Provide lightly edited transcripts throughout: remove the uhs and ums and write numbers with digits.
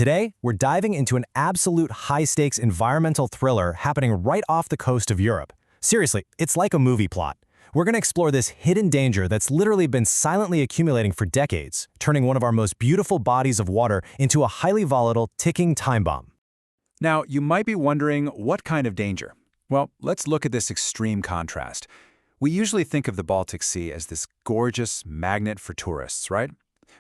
Today, we're diving into an absolute high-stakes environmental thriller happening right off the coast of Europe. Seriously, it's like a movie plot. We're going to explore this hidden danger that's literally been silently accumulating for decades, turning one of our most beautiful bodies of water into a highly volatile, ticking time bomb. Now, you might be wondering, what kind of danger? Well, let's look at this extreme contrast. We usually think of the Baltic Sea as this gorgeous magnet for tourists, right?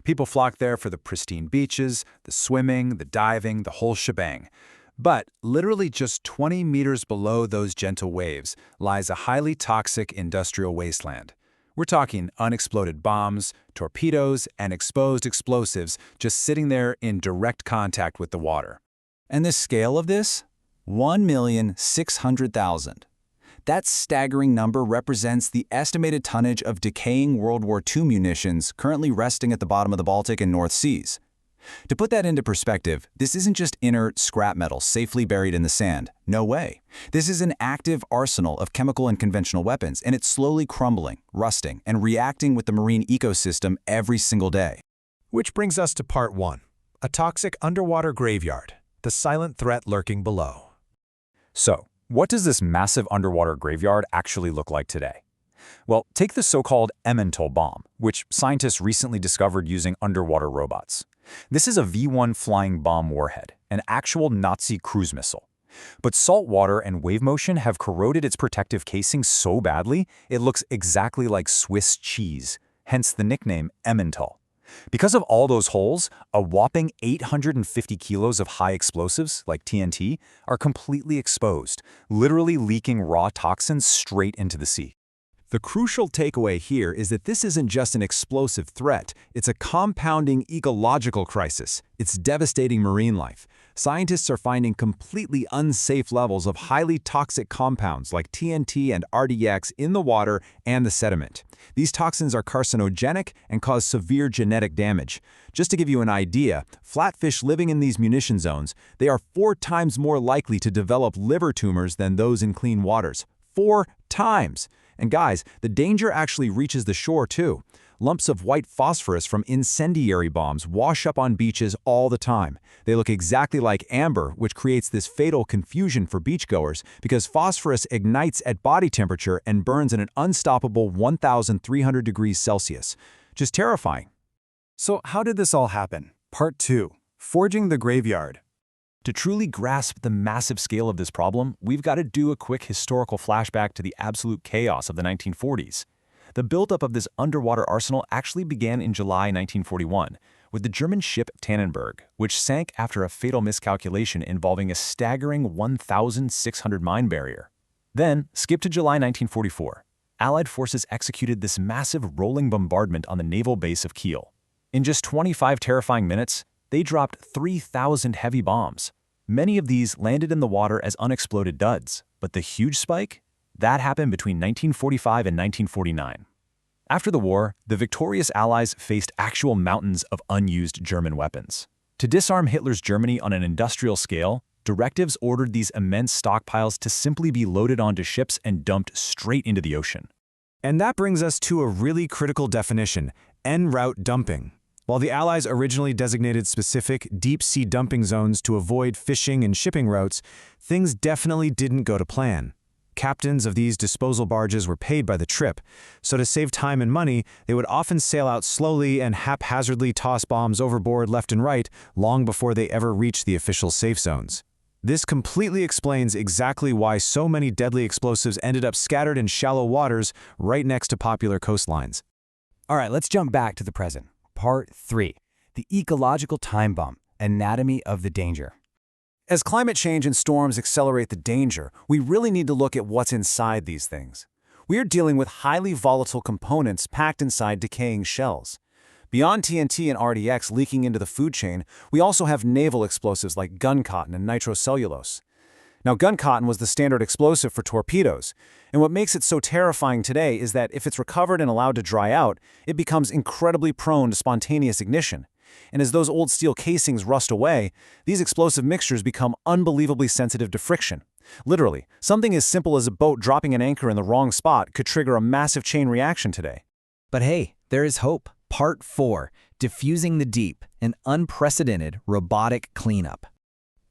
People flock there for the pristine beaches, the swimming, the diving, the whole shebang. But literally just 20 meters below those gentle waves lies a highly toxic industrial wasteland. We're talking unexploded bombs, torpedoes, and exposed explosives just sitting there in direct contact with the water. And the scale of this? 1,600,000. That staggering number represents the estimated tonnage of decaying World War II munitions currently resting at the bottom of the Baltic and North Seas. To put that into perspective, this isn't just inert scrap metal safely buried in the sand. No way. This is an active arsenal of chemical and conventional weapons, and it's slowly crumbling, rusting, and reacting with the marine ecosystem every single day. Which brings us to part 1, a toxic underwater graveyard, the silent threat lurking below. So, what does this massive underwater graveyard actually look like today? Well, take the so-called Emmental bomb, which scientists recently discovered using underwater robots. This is a V-1 flying bomb warhead, an actual Nazi cruise missile. But salt water and wave motion have corroded its protective casing so badly, it looks exactly like Swiss cheese, hence the nickname Emmental. Because of all those holes, a whopping 850 kilos of high explosives, like TNT, are completely exposed, literally leaking raw toxins straight into the sea. The crucial takeaway here is that this isn't just an explosive threat, it's a compounding ecological crisis. It's devastating marine life. Scientists are finding completely unsafe levels of highly toxic compounds like TNT and RDX in the water and the sediment. These toxins are carcinogenic and cause severe genetic damage. Just to give you an idea, flatfish living in these munition zones, they are 4 times more likely to develop liver tumors than those in clean waters. 4 times! And guys, the danger actually reaches the shore too. Lumps of white phosphorus from incendiary bombs wash up on beaches all the time. They look exactly like amber, which creates this fatal confusion for beachgoers because phosphorus ignites at body temperature and burns at an unstoppable 1,300 degrees Celsius. Just terrifying. So how did this all happen? Part 2, Forging the Graveyard. To truly grasp the massive scale of this problem, we've got to do a quick historical flashback to the absolute chaos of the 1940s. The buildup of this underwater arsenal actually began in July 1941 with the German ship Tannenberg, which sank after a fatal miscalculation involving a staggering 1,600 mine barrier. Then, skip to July 1944. Allied forces executed this massive rolling bombardment on the naval base of Kiel. In just 25 terrifying minutes, they dropped 3,000 heavy bombs. Many of these landed in the water as unexploded duds, but the huge spike? That happened between 1945 and 1949. After the war, the victorious Allies faced actual mountains of unused German weapons. To disarm Hitler's Germany on an industrial scale, directives ordered these immense stockpiles to simply be loaded onto ships and dumped straight into the ocean. And that brings us to a really critical definition, en route dumping. While the Allies originally designated specific deep-sea dumping zones to avoid fishing and shipping routes, things definitely didn't go to plan. Captains of these disposal barges were paid by the trip, so to save time and money, they would often sail out slowly and haphazardly toss bombs overboard left and right long before they ever reached the official safe zones. This completely explains exactly why so many deadly explosives ended up scattered in shallow waters right next to popular coastlines. All right, let's jump back to the present. Part 3, the ecological time bomb, anatomy of the danger. As climate change and storms accelerate the danger, we really need to look at what's inside these things. We are dealing with highly volatile components packed inside decaying shells. Beyond TNT and RDX leaking into the food chain, we also have naval explosives like gun cotton and nitrocellulose. Now, gun cotton was the standard explosive for torpedoes, and what makes it so terrifying today is that if it's recovered and allowed to dry out, it becomes incredibly prone to spontaneous ignition. And as those old steel casings rust away, these explosive mixtures become unbelievably sensitive to friction. Literally, something as simple as a boat dropping an anchor in the wrong spot could trigger a massive chain reaction today. But hey, there is hope. Part 4. Diffusing the Deep, an unprecedented robotic cleanup.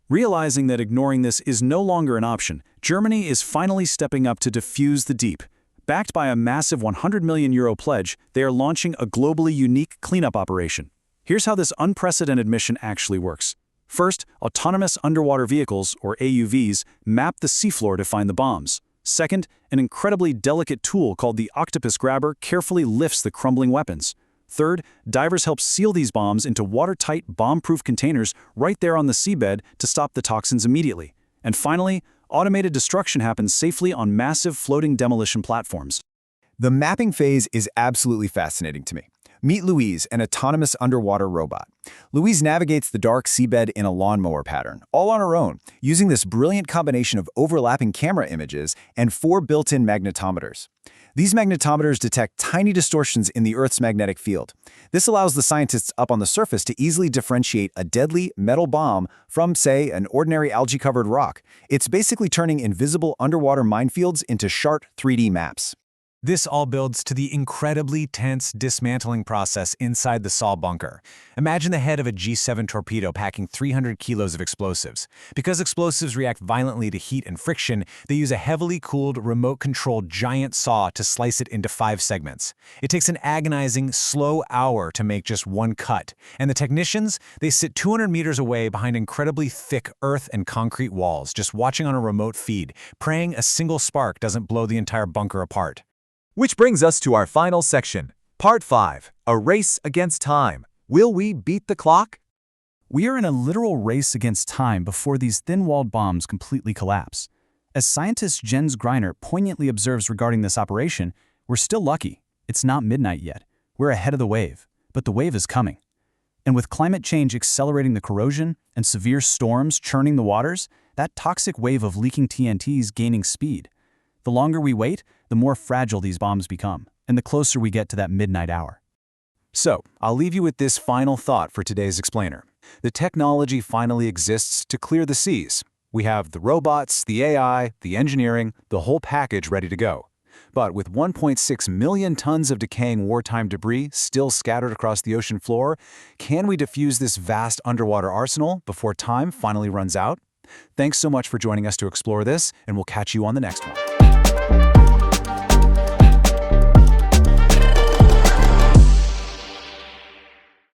Realizing that ignoring this is no longer an option, Germany is finally stepping up to diffuse the deep. Backed by a massive €100 million pledge, they are launching a globally unique cleanup operation. Here's how this unprecedented mission actually works. First, autonomous underwater vehicles, or AUVs, map the seafloor to find the bombs. Second, an incredibly delicate tool called the octopus grabber carefully lifts the crumbling weapons. Third, divers help seal these bombs into watertight, bomb-proof containers right there on the seabed to stop the toxins immediately. And finally, automated destruction happens safely on massive floating demolition platforms. The mapping phase is absolutely fascinating to me. Meet Louise, an autonomous underwater robot. Louise navigates the dark seabed in a lawnmower pattern, all on her own, using this brilliant combination of overlapping camera images and 4 built-in magnetometers. These magnetometers detect tiny distortions in the Earth's magnetic field. This allows the scientists up on the surface to easily differentiate a deadly metal bomb from, say, an ordinary algae-covered rock. It's basically turning invisible underwater minefields into sharp 3D maps. This all builds to the incredibly tense dismantling process inside the Saal bunker. Imagine the head of a G7 torpedo packing 300 kilos of explosives. Because explosives react violently to heat and friction, they use a heavily cooled, remote-controlled giant saw to slice it into 5 segments. It takes an agonizing, slow hour to make just one cut. And the technicians, they sit 200 meters away behind incredibly thick earth and concrete walls, just watching on a remote feed, praying a single spark doesn't blow the entire bunker apart. Which brings us to our final section, Part 5, a race against time. Will we beat the clock? We are in a literal race against time before these thin-walled bombs completely collapse. As scientist Jens Greiner poignantly observes regarding this operation, we're still lucky. It's not midnight yet. We're ahead of the wave, but the wave is coming. And with climate change accelerating the corrosion and severe storms churning the waters, that toxic wave of leaking TNT is gaining speed. The longer we wait, the more fragile these bombs become, and the closer we get to that midnight hour. So, I'll leave you with this final thought for today's explainer. The technology finally exists to clear the seas. We have the robots, the AI, the engineering, the whole package ready to go. But with 1.6 million tons of decaying wartime debris still scattered across the ocean floor, can we defuse this vast underwater arsenal before time finally runs out? Thanks so much for joining us to explore this, and we'll catch you on the next one.